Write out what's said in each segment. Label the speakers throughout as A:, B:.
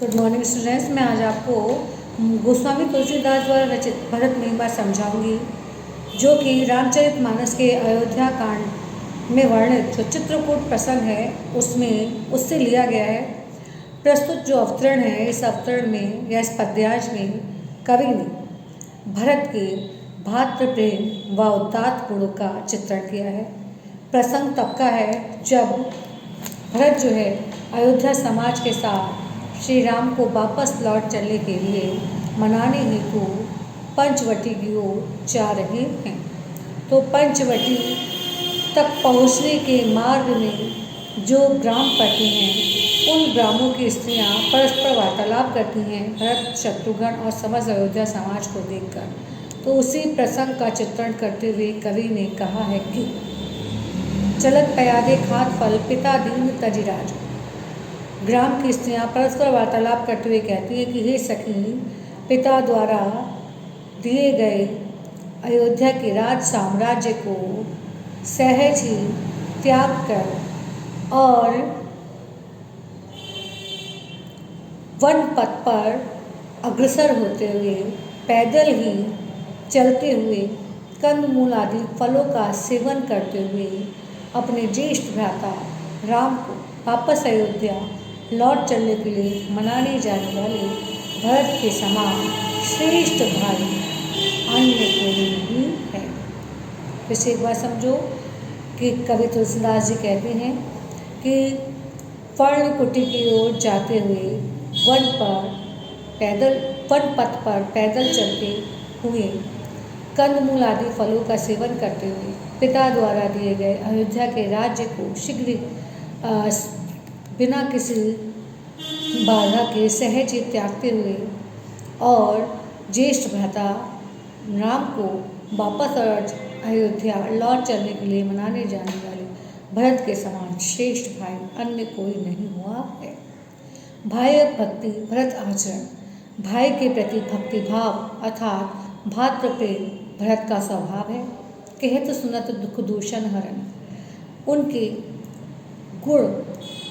A: Good morning students. मैं आज आपको गोस्वामी तुलसीदास द्वारा रचित भरत महिमा समझाऊंगी, जो कि रामचरितमानस के अयोध्या कांड में वर्णित जो चित्रकूट प्रसंग है उससे लिया गया है। प्रस्तुत जो अवतरण है, इस अवतरण में या इस पद्यांश में कवि ने भरत के भातृ प्रेम व उदात्त गुणों का चित्रण किया है। प्रसंग तब का है जब भरत जो है अयोध्या समाज के साथ श्री राम को वापस लौट चलने के लिए मनाने हेतु पंचवटी की ओर जा रहे हैं। तो पंचवटी तक पहुंचने के मार्ग में जो ग्राम पड़ते हैं, उन ग्रामों की स्त्रियां परस्पर वार्तालाप करती हैं भरत, शत्रुघ्न और समस्त अयोध्या समाज को देखकर। तो उसी प्रसंग का चित्रण करते हुए कवि ने कहा है कि चलत पयादे खात फल पिता दीन तजि राज। ग्राम की स्त्रियां परस्पर वार्तालाप करते हुए कहती हैं कि हे सखी, पिता द्वारा दिए गए अयोध्या के राज साम्राज्य को सहज ही त्याग कर और वन पथ पर अग्रसर होते हुए, पैदल ही चलते हुए, कंदमूल आदि फलों का सेवन करते हुए अपने ज्येष्ठ भ्राता राम को वापस अयोध्या लौट चलने के लिए मनाने जाने वाले भरत के समान श्रेष्ठ भाई अन्य कोई नहीं है। फिर एक बार समझो कि कवि तुलसीदास जी कहते हैं कि पर्णकुटी की ओर जाते हुए वन पथ पर पैदल चलते हुए, कंदमूल आदि फलों का सेवन करते हुए, पिता द्वारा दिए गए अयोध्या के राज्य को शीघ्र बिना किसी बाधा के सहज ही त्यागते हुए और ज्येष्ठ भ्राता राम को वापस अयोध्या लौट चलने के लिए मनाने जाने वाले भरत के समान श्रेष्ठ भाई अन्य कोई नहीं हुआ है। भाई भक्ति भरत आचरण, भाई के प्रति भक्ति भाव अर्थात भातृ प्रेम भरत का स्वभाव है। कहत सुनत दुख दूषण हरण, उनके गुण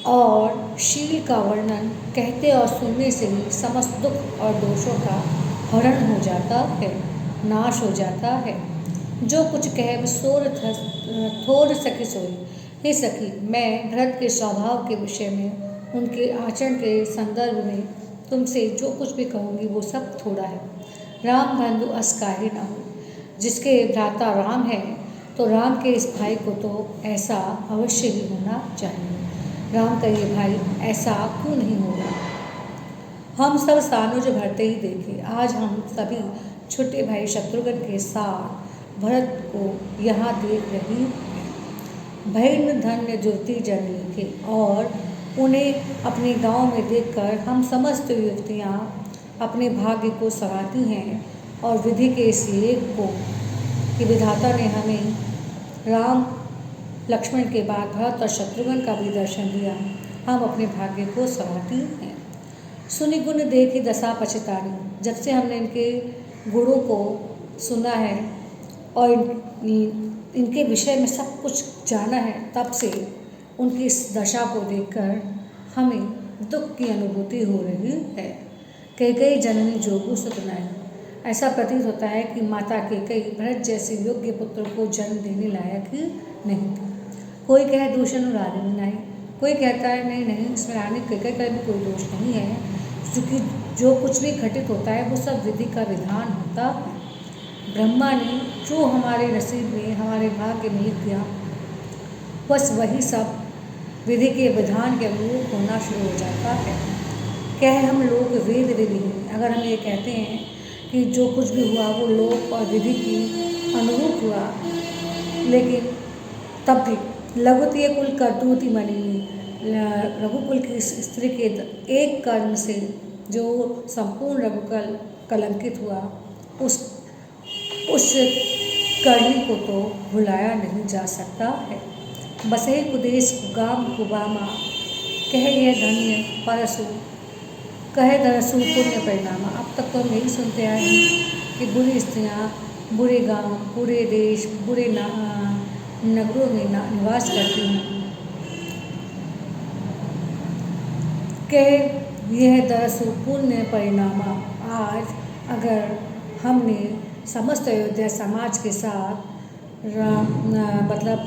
A: और शील का वर्णन कहते और सुनने से ही समस्त दुख और दोषों का हरण हो जाता है, नाश हो जाता है। जो कुछ कहे सोर थोर सखी सोई। हे सखी, मैं भरत के स्वभाव के विषय में, उनके आचरण के संदर्भ में तुमसे जो कुछ भी कहूँगी वो सब थोड़ा है। राम बंधु अस काहे न हो। जिसके भ्राता राम है तो राम के इस भाई को तो ऐसा अवश्य ही होना चाहिए। राम का ये भाई ऐसा क्यों नहीं हो रहा। हम सब सानुज भरते ही देखे, आज हम सभी छोटे भाई शत्रुघ्न के साथ भरत को यहाँ देख रही हैं। भैन धन्य ज्योति जन लिखे, और उन्हें अपने गांव में देखकर हम समस्त युवतियाँ अपने भाग्य को सराहती हैं और विधि के इस लेख को कि विधाता ने हमें राम लक्ष्मण के बाद भरत और शत्रुघ्न का भी दर्शन दिया, हम अपने भाग्य को सराहती हैं। सुनि गुण देखी दशा पछतानी, जब से हमने इनके गुणों को सुना है और इनके विषय में सब कुछ जाना है, तब से उनकी इस दशा को देखकर हमें दुख की अनुभूति हो रही है। कैकेयी जननी जोगु सुत नाई, ऐसा प्रतीत होता है कि माता कैकेयी भरत जैसे योग्य पुत्र को जन्म देने लायक ही नहीं थी। कोई कहे दूषण रानी नहीं, कोई कहता है नहीं इसमें रानी कैकेयी का भी कोई दोष नहीं है, क्योंकि जो कुछ भी घटित होता है वो सब विधि का विधान होता है। ब्रह्मा ने जो हमारे नसीब में, हमारे भाग्य में लिख दिया, बस वही सब विधि के विधान के अनुरूप होना शुरू हो जाता है। कहे हम लोग वेद विधि, अगर हम ये कहते हैं कि जो कुछ भी हुआ वो लोक और विधि की अनुरूप हुआ, लेकिन तब भी लघुतीय कुल कर्तूति मनी, रघुकुल की स्त्री के एक कर्म से जो संपूर्ण रघुकुल कलंकित हुआ, उस करनी को तो भुलाया नहीं जा सकता है। बसहे कुदेश कुगाम कुबामा, कह यह धन्य परसु, कहे दरसु पुण्य परिणामा। अब तक तो हम यही सुनते आए हैं कि बुरी स्त्रियाँ बुरे गांव, बुरे देश, बुरे नगरों में निवास करती हैं। के यह दरअसल पुण्य परिणाम। आज अगर हमने समस्त अयोध्या समाज के साथ मतलब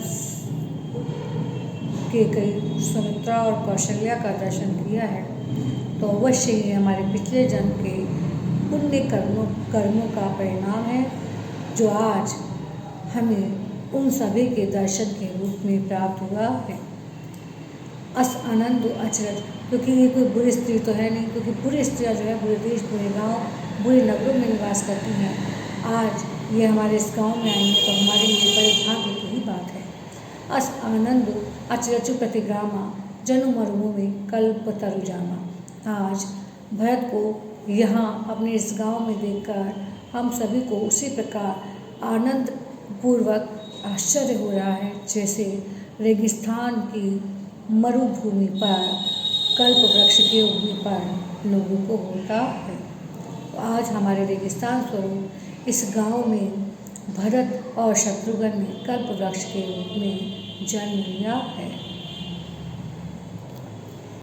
A: के कई सुमित्रा और कौशल्या का दर्शन किया है, तो अवश्य ही हमारे पिछले जन्म के पुण्य कर्मों का परिणाम है, जो आज हमें उन सभी के दर्शन के रूप में प्राप्त हुआ है। अस आनंद अचरज, क्योंकि ये कोई बुरी स्त्री तो है नहीं, क्योंकि बुरी स्त्रियाँ जो है बुरे देश, बुरे गांव, बुरे नगरों में निवास करती हैं। आज ये हमारे इस गांव में आई है तो हमारे लिए बड़े भाग्य की ही बात है। अस आनंद अचरजु प्रतिग्रामा जनु मरुभूमि कल्पतरुजामा। आज भरत को यहाँ अपने इस गांव में देखकर हम सभी को उसी प्रकार आनंद पूर्वक आश्चर्य हो रहा है, जैसे रेगिस्तान की मरुभूमि पर कल्प वृक्ष के उगने पर लोगों को होता है। तो आज हमारे रेगिस्तान स्वरूप इस गांव में भरत और शत्रुघ्न ने कल्प वृक्ष के रूप में जन्म लिया है।